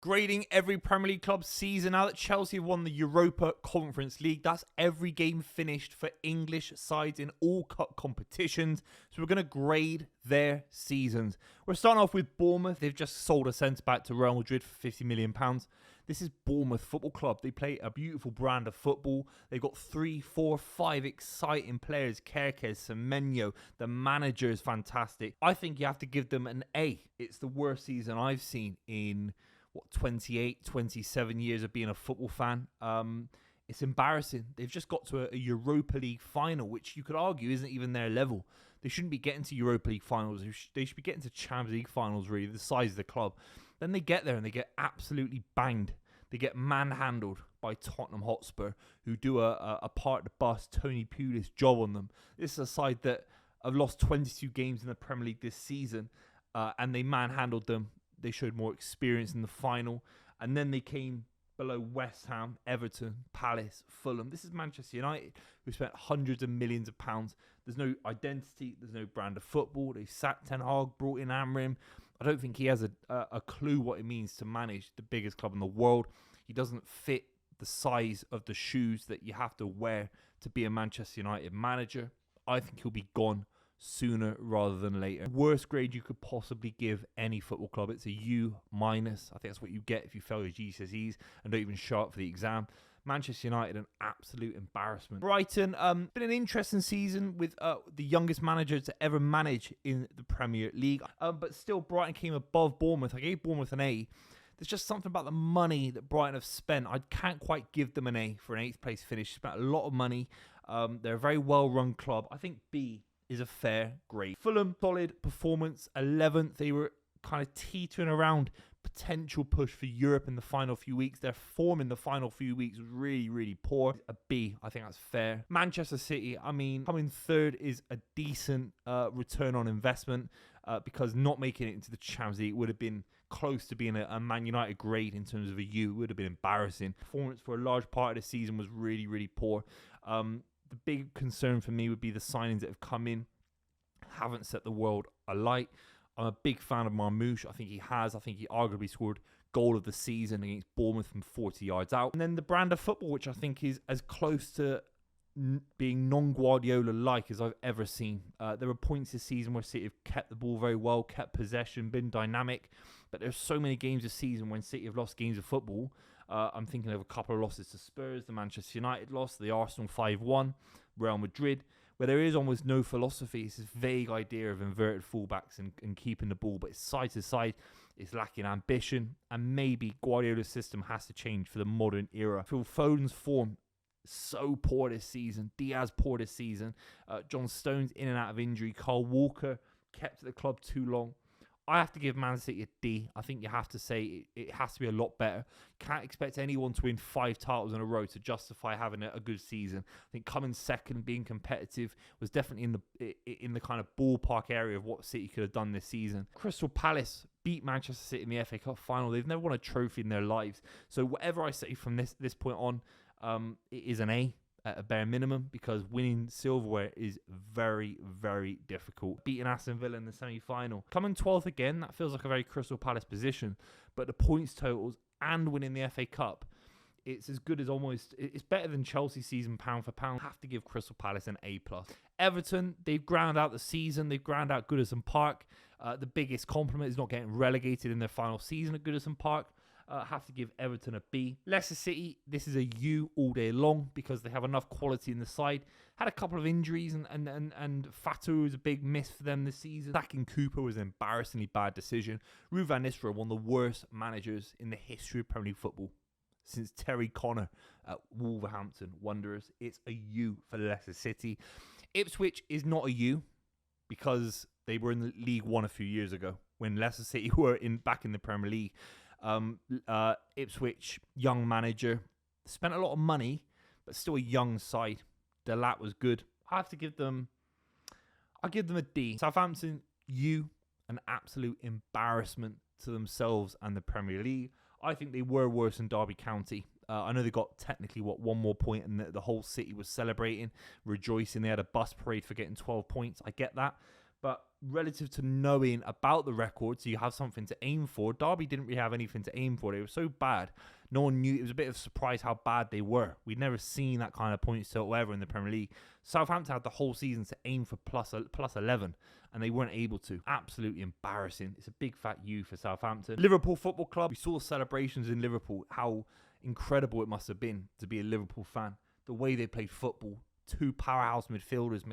Grading every Premier League club season. Now that Chelsea have won the Europa Conference League, that's every game finished for English sides in all cup competitions. So we're going to grade their seasons. We're starting off with Bournemouth. They've just sold a centre-back to Real Madrid for £50 million. This is Bournemouth Football Club. They play a beautiful brand of football. They've got 3, 4, 5 exciting players. Kerkez, Semenyo. The manager is fantastic. I think you have to give them an A. It's the worst season I've seen in 28, 27 years of being a football fan. It's embarrassing. They've just got to a Europa League final, which you could argue isn't even their level. They shouldn't be getting to Europa League finals. They should be getting to Champions League finals, really, the size of the club. Then they get there and they get absolutely banged. They get manhandled by Tottenham Hotspur, who do a part the bus Tony Pulis job on them. This is a side that have lost 22 games in the Premier League this season, and they manhandled them. They showed more experience in the final. And then they came below West Ham, Everton, Palace, Fulham. This is Manchester United, who spent hundreds of millions of pounds. There's no identity. There's no brand of football. They sacked Ten Hag, brought in Amrim. I don't think he has a clue what it means to manage the biggest club in the world. He doesn't fit the size of the shoes that you have to wear to be a Manchester United manager. I think he'll be gone sooner rather than later. Worst grade you could possibly give any football club. It's a U-. I think that's what you get if you fail your GCSEs and don't even show up for the exam. Manchester United, an absolute embarrassment. Brighton, been an interesting season with the youngest manager to ever manage in the Premier League. But still, Brighton came above Bournemouth. I gave Bournemouth an A. There's just something about the money that Brighton have spent. I can't quite give them an A for an 8th place finish. Spent a lot of money. They're a very well-run club. I think B is a fair grade. Fulham, solid performance, 11th. They were kind of teetering around potential push for Europe in the final few weeks. Their form in the final few weeks was really, really poor. A B, I think that's fair. Manchester City, I mean, coming third is a decent return on investment because not making it into the Champions League would have been close to being a Man United grade in terms of a U. It would have been embarrassing. Performance for a large part of the season was really, really poor. The big concern for me would be the signings that have come in haven't set the world alight. I'm a big fan of Marmoush. I think he arguably scored goal of the season against Bournemouth from 40 yards out. And then the brand of football, which I think is as close to being non-Guardiola-like as I've ever seen. There were points this season where City have kept the ball very well, kept possession, been dynamic. But there's so many games this season when City have lost games of football. I'm thinking of a couple of losses to Spurs, the Manchester United loss, the Arsenal 5-1, Real Madrid, where there is almost no philosophy. It's this vague idea of inverted fullbacks and keeping the ball, but it's side to side. It's lacking ambition, and maybe Guardiola's system has to change for the modern era. Phil Foden's form so poor this season. Diaz poor this season. John Stones in and out of injury. Kyle Walker kept at the club too long. I have to give Man City a D. I think you have to say it has to be a lot better. Can't expect anyone to win 5 titles in a row to justify having a good season. I think coming second, being competitive, was definitely in the kind of ballpark area of what City could have done this season. Crystal Palace beat Manchester City in the FA Cup final. They've never won a trophy in their lives. So whatever I say from this point on, it is an A at a bare minimum, because winning silverware is very, very difficult. Beating Aston Villa in the semi-final. Coming 12th again, that feels like a very Crystal Palace position, but the points totals and winning the FA Cup, it's as good as it's better than Chelsea season pound for pound. Have to give Crystal Palace an A+. Everton, they've ground out the season. They've ground out Goodison Park. The biggest compliment is not getting relegated in their final season at Goodison Park. Have to give Everton a B. Leicester City, this is a U all day long because they have enough quality in the side. Had a couple of injuries and Fatou was a big miss for them this season. Sacking Cooper was an embarrassingly bad decision. Ruud van Nistelrooy, one of the worst managers in the history of Premier League football since Terry Connor at Wolverhampton Wanderers. It's a U for Leicester City. Ipswich is not a U because they were in League One a few years ago when Leicester City were back in the Premier League. Ipswich, young manager, spent a lot of money, but still a young side. Delat was good. I'll give them a D. Southampton, U, an absolute embarrassment to themselves and the Premier League. I think they were worse than Derby County. I know they got technically, one more point, and the whole city was celebrating, rejoicing. They had a bus parade for getting 12 points. I get that. But relative to knowing about the record, so you have something to aim for, Derby didn't really have anything to aim for. They were so bad. No one knew. It was a bit of a surprise how bad they were. We'd never seen that kind of points total ever in the Premier League. Southampton had the whole season to aim for plus 11, and they weren't able to. Absolutely embarrassing. It's a big fat U for Southampton. Liverpool Football Club. We saw the celebrations in Liverpool, how incredible it must have been to be a Liverpool fan. The way they played football. Two powerhouse midfielders,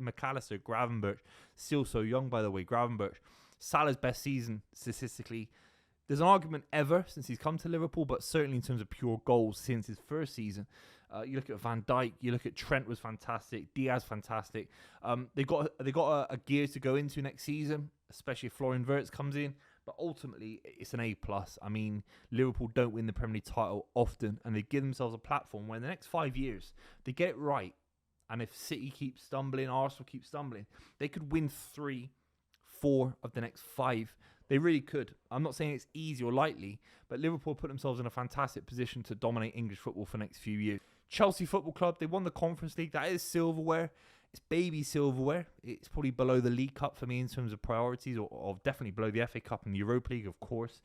McAllister, Gravenberch, still so young, by the way, Gravenberch. Salah's best season, statistically. There's an argument ever since he's come to Liverpool, but certainly in terms of pure goals since his first season. You look at Van Dijk, you look at Trent was fantastic, Diaz fantastic. They got a gear to go into next season, especially if Florian Wirtz comes in. But ultimately, it's an A+. I mean, Liverpool don't win the Premier League title often, and they give themselves a platform where in the next 5 years, they get it right. And if City keeps stumbling, Arsenal keeps stumbling, they could win 3, 4 of the next 5. They really could. I'm not saying it's easy or likely, but Liverpool put themselves in a fantastic position to dominate English football for the next few years. Chelsea Football Club, they won the Conference League. That is silverware. It's baby silverware. It's probably below the League Cup for me in terms of priorities, or definitely below the FA Cup and the Europa League, of course.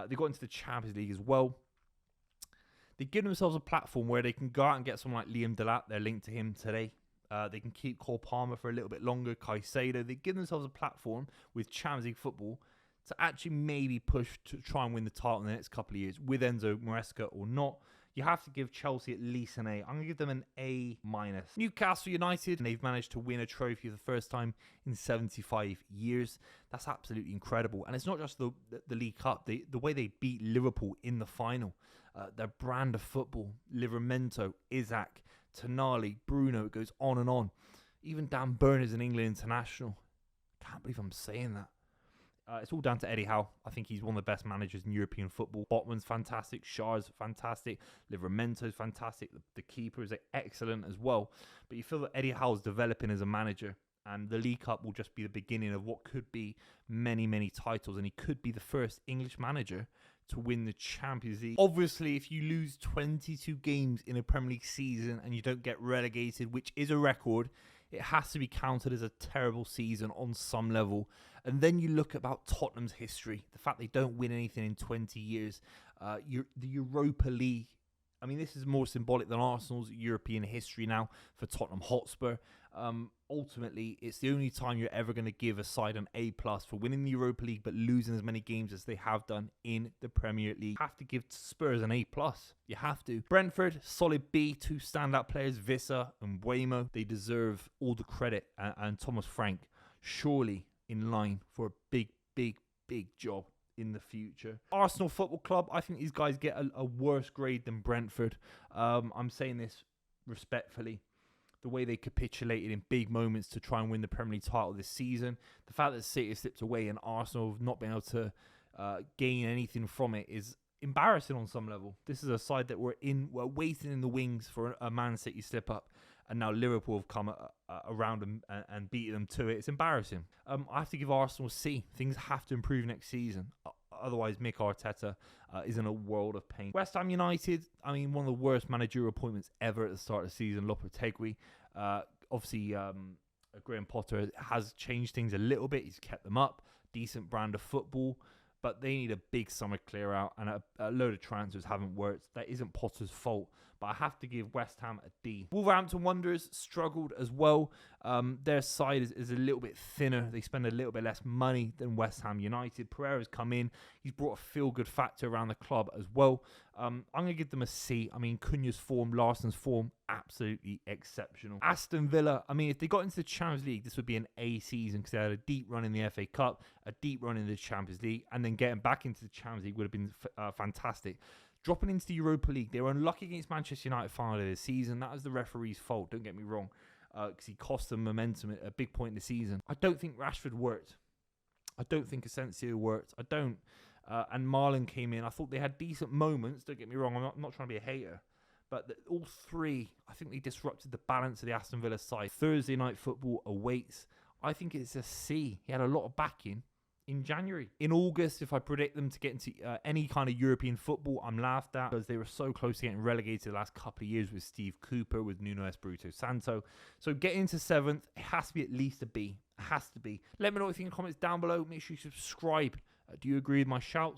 They got into the Champions League as well. They give themselves a platform where they can go out and get someone like Liam Delap. They're linked to him today. They can keep Cole Palmer for a little bit longer. Caicedo. They give themselves a platform with Champions League football to actually maybe push to try and win the title in the next couple of years, with Enzo Maresca or not. You have to give Chelsea at least an A. I'm going to give them an A-. Newcastle United, and they've managed to win a trophy for the first time in 75 years. That's absolutely incredible. And it's not just the League Cup. The way they beat Liverpool in the final. Their brand of football. Livramento, Isaac, Tonali, Bruno. It goes on and on. Even Dan Burn is an England international. Can't believe I'm saying that. It's all down to Eddie Howe. I think he's one of the best managers in European football. Botman's fantastic. Shaw's fantastic. Livramento's fantastic. The keeper is excellent as well. But you feel that Eddie Howe's developing as a manager. And the League Cup will just be the beginning of what could be many, many titles. And he could be the first English manager to win the Champions League. Obviously, if you lose 22 games in a Premier League season and you don't get relegated, which is a record, it has to be counted as a terrible season on some level. And then you look about Tottenham's history, the fact they don't win anything in 20 years, the Europa League. I mean, this is more symbolic than Arsenal's European history now for Tottenham Hotspur. Ultimately, it's the only time you're ever going to give a side an A+ for winning the Europa League but losing as many games as they have done in the Premier League. You have to give Spurs an A+. You have to. Brentford, solid B. 2 standout players, Vissa and Buemo. They deserve all the credit. And Thomas Frank, surely in line for a big, big, big job in the future. Arsenal Football Club, I think these guys get a worse grade than Brentford. I'm saying this respectfully. The way they capitulated in big moments to try and win the Premier League title this season. The fact that City slipped away and Arsenal have not been able to gain anything from it is embarrassing on some level. This is a side that were waiting in the wings for a Man City slip up. And now Liverpool have come around and beat them to it. It's embarrassing. I have to give Arsenal a C. Things have to improve next season. Otherwise, Mick Arteta is in a world of pain. West Ham United, I mean, one of the worst managerial appointments ever at the start of the season. Lopetegui. Obviously, Graham Potter has changed things a little bit. He's kept them up. Decent brand of football. But they need a big summer clear out, and a load of transfers haven't worked. That isn't Potter's fault, but I have to give West Ham a D. Wolverhampton Wanderers struggled as well. Their side is a little bit thinner. They spend a little bit less money than West Ham United. Pereira's come in. He's brought a feel-good factor around the club as well. I'm going to give them a C. I mean, Cunha's form, Larsson's form, absolutely exceptional. Aston Villa, I mean, if they got into the Champions League, this would be an A season because they had a deep run in the FA Cup, a deep run in the Champions League, and then getting back into the Champions League would have been fantastic. Dropping into the Europa League, they were unlucky against Manchester United finally this season. That was the referee's fault, don't get me wrong, because he cost them momentum at a big point in the season. I don't think Rashford worked. I don't think Asensio worked. I don't. And Marlon came in. I thought they had decent moments. Don't get me wrong. I'm not trying to be a hater. But all three, I think they disrupted the balance of the Aston Villa side. Thursday night football awaits. I think it's a C. He had a lot of backing. in January. In August, if I predict them to get into any kind of European football, I'm laughed at because they were so close to getting relegated the last couple of years with Steve Cooper, with Nuno Espirito Santo. So getting to 7th, it has to be at least a B. It has to be. Let me know what you think in the comments down below. Make sure you subscribe. Do you agree with my shouts?